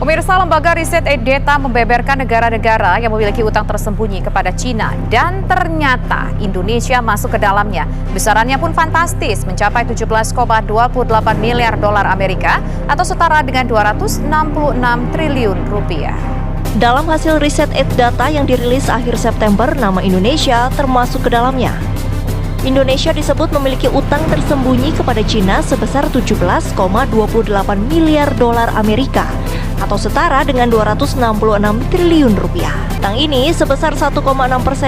Pemirsa, lembaga riset Data membeberkan negara-negara yang memiliki utang tersembunyi kepada Cina dan ternyata Indonesia masuk ke dalamnya. Besarannya pun fantastis, mencapai 17,28 miliar dolar Amerika atau setara dengan 266 triliun rupiah. Dalam hasil riset Data yang dirilis akhir September, nama Indonesia termasuk ke dalamnya. Indonesia disebut memiliki utang tersembunyi kepada Cina sebesar 17,28 miliar dolar Amerika atau setara dengan 266 triliun rupiah. Utang ini sebesar 1,6%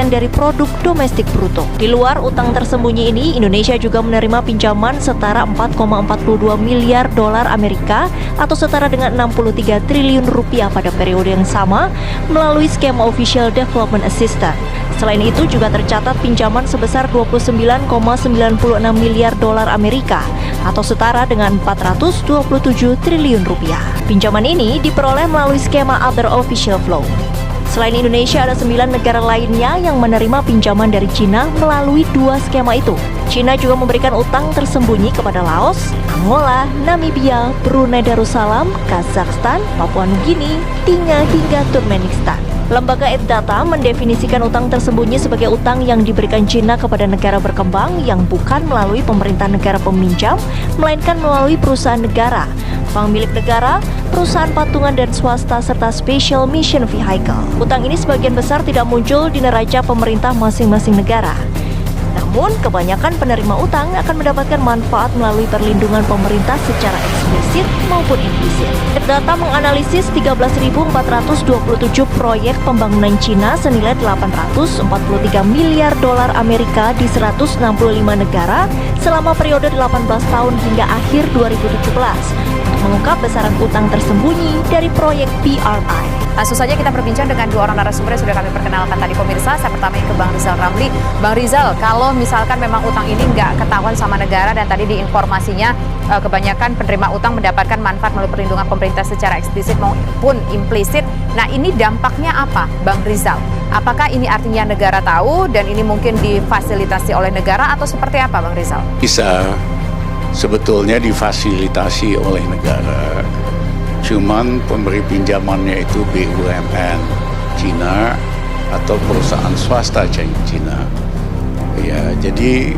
dari produk domestik bruto. Di luar utang tersembunyi ini, Indonesia juga menerima pinjaman setara 4,42 miliar dolar Amerika atau setara dengan 63 triliun rupiah pada periode yang sama melalui skema Official Development Assistance. Selain itu juga tercatat pinjaman sebesar 29,96 miliar dolar Amerika atau setara dengan 427 triliun rupiah. Pinjaman ini diperoleh melalui skema Other Official Flow. Selain Indonesia, ada 9 negara lainnya yang menerima pinjaman dari Cina melalui dua skema itu. Cina juga memberikan utang tersembunyi kepada Laos, Angola, Namibia, Brunei Darussalam, Kazakhstan, Papua Nugini, hingga Turkmenistan. Lembaga Data mendefinisikan utang tersembunyi sebagai utang yang diberikan Cina kepada negara berkembang yang bukan melalui pemerintah negara peminjam, melainkan melalui perusahaan negara, bank milik negara, perusahaan patungan dan swasta, serta Special Mission Vehicle. Utang ini sebagian besar tidak muncul di neraca pemerintah masing-masing negara. Namun, kebanyakan penerima utang akan mendapatkan manfaat melalui perlindungan pemerintah secara eksplisit maupun implisit. Data menganalisis 13.427 proyek pembangunan Cina senilai 843 miliar dolar Amerika di 165 negara selama periode 18 tahun hingga akhir 2017 untuk mengungkap besaran utang tersembunyi dari proyek BRI. Langsung saja kita berbincang dengan dua orang narasumber yang sudah kami perkenalkan tadi pemirsa. Saya pertama ke Bang Rizal Ramli. Bang Rizal, kalau misalkan memang utang ini nggak ketahuan sama negara dan tadi di informasinya kebanyakan penerima utang mendapatkan manfaat melalui perlindungan pemerintah secara eksplisit maupun implisit. Nah, ini dampaknya apa, Bang Rizal? Apakah ini artinya negara tahu dan ini mungkin difasilitasi oleh negara atau seperti apa, Bang Rizal? Bisa sebetulnya difasilitasi oleh negara. Cuman pemberi pinjamannya itu BUMN Cina atau perusahaan swasta Cina. Ya, jadi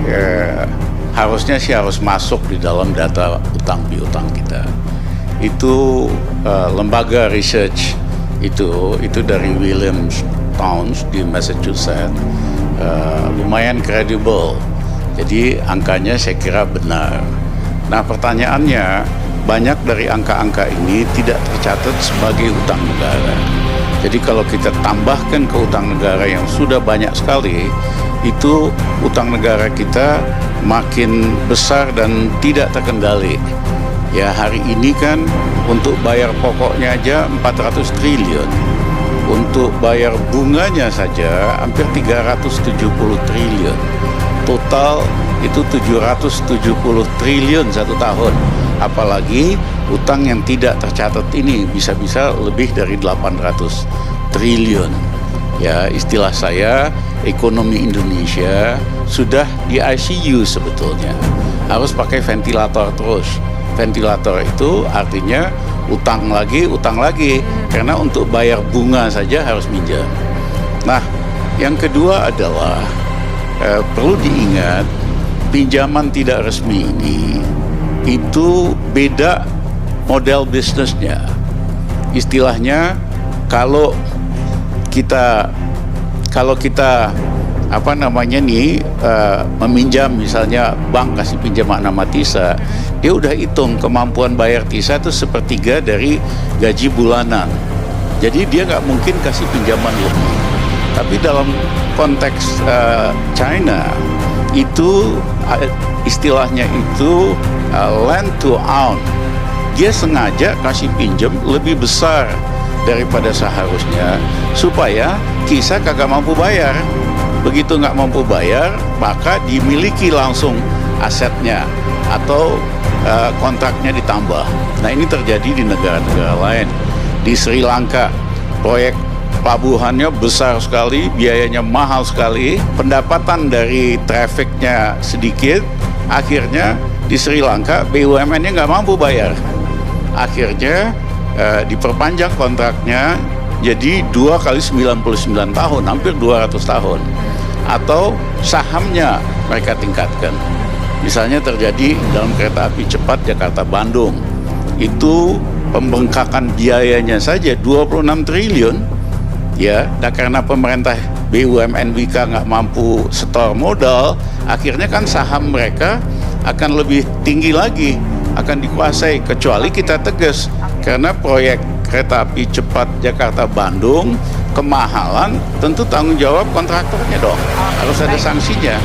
harusnya sih harus masuk di dalam data utang piutang kita. Itu lembaga research itu dari Williamstown di Massachusetts, lumayan kredibel. Jadi angkanya saya kira benar. Nah, pertanyaannya, banyak dari angka-angka ini tidak tercatat sebagai utang negara. Jadi kalau kita tambahkan ke utang negara yang sudah banyak sekali, itu utang negara kita makin besar dan tidak terkendali. Ya, hari ini kan untuk bayar pokoknya aja 400 triliun. Untuk bayar bunganya saja hampir 370 triliun. Total itu 770 triliun satu tahun. Apalagi utang yang tidak tercatat ini bisa-bisa lebih dari 800 triliun. Ya, istilah saya, ekonomi Indonesia sudah di ICU sebetulnya. Harus pakai ventilator terus. Ventilator itu artinya utang lagi. Karena untuk bayar bunga saja harus minjam. Nah, yang kedua adalah perlu diingat, pinjaman tidak resmi ini itu beda model bisnisnya. Istilahnya kalau kita meminjam, misalnya bank kasih pinjaman nama Tisa, dia udah hitung kemampuan bayar Tisa itu sepertiga dari gaji bulanan. Jadi dia nggak mungkin kasih pinjaman lebih. Tapi dalam konteks China itu istilahnya itu lend to own. Dia sengaja kasih pinjam lebih besar daripada seharusnya supaya Tisa kagak mampu bayar. Begitu nggak mampu bayar, maka dimiliki langsung asetnya atau kontraknya ditambah. Nah, ini terjadi di negara-negara lain. Di Sri Lanka, proyek pelabuhannya besar sekali, biayanya mahal sekali, pendapatan dari trafficnya sedikit, akhirnya di Sri Lanka BUMN-nya nggak mampu bayar. Akhirnya diperpanjang kontraknya jadi 2 kali 99 tahun, hampir 200 tahun. Atau sahamnya mereka tingkatkan. Misalnya terjadi dalam kereta api cepat Jakarta-Bandung, itu pembengkakan biayanya saja 26 triliun, ya, dan karena pemerintah BUMN Wika nggak mampu setor modal, akhirnya kan saham mereka akan lebih tinggi lagi, akan dikuasai, kecuali kita tegas, karena proyek kereta api cepat Jakarta-Bandung kemahalan, tentu tanggung jawab kontraktornya dong, harus ada sanksinya,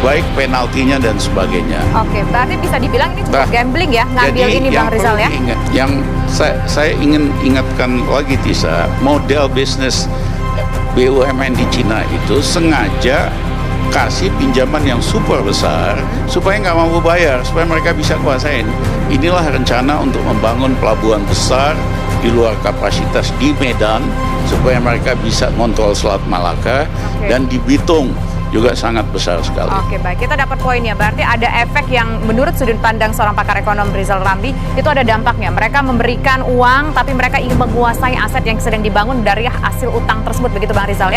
baik penaltinya dan sebagainya. Oke, berarti bisa dibilang ini cukup gambling ya, ngambil jadi ini Bang Rizal ya? Yang saya ingin ingatkan lagi, Tisa, model bisnis BUMN di Cina itu sengaja kasih pinjaman yang super besar supaya nggak mampu bayar, supaya mereka bisa kuasain. Inilah rencana untuk membangun pelabuhan besar di luar kapasitas di Medan supaya mereka bisa kontrol Selat Malaka, dan di Bitung juga sangat besar sekali. Oke, baik, kita dapat poinnya. Berarti ada efek yang menurut sudut pandang seorang pakar ekonom Rizal Ramli itu ada dampaknya. Mereka memberikan uang tapi mereka ingin menguasai aset yang sedang dibangun dari hasil utang tersebut, begitu Bang Rizal ya?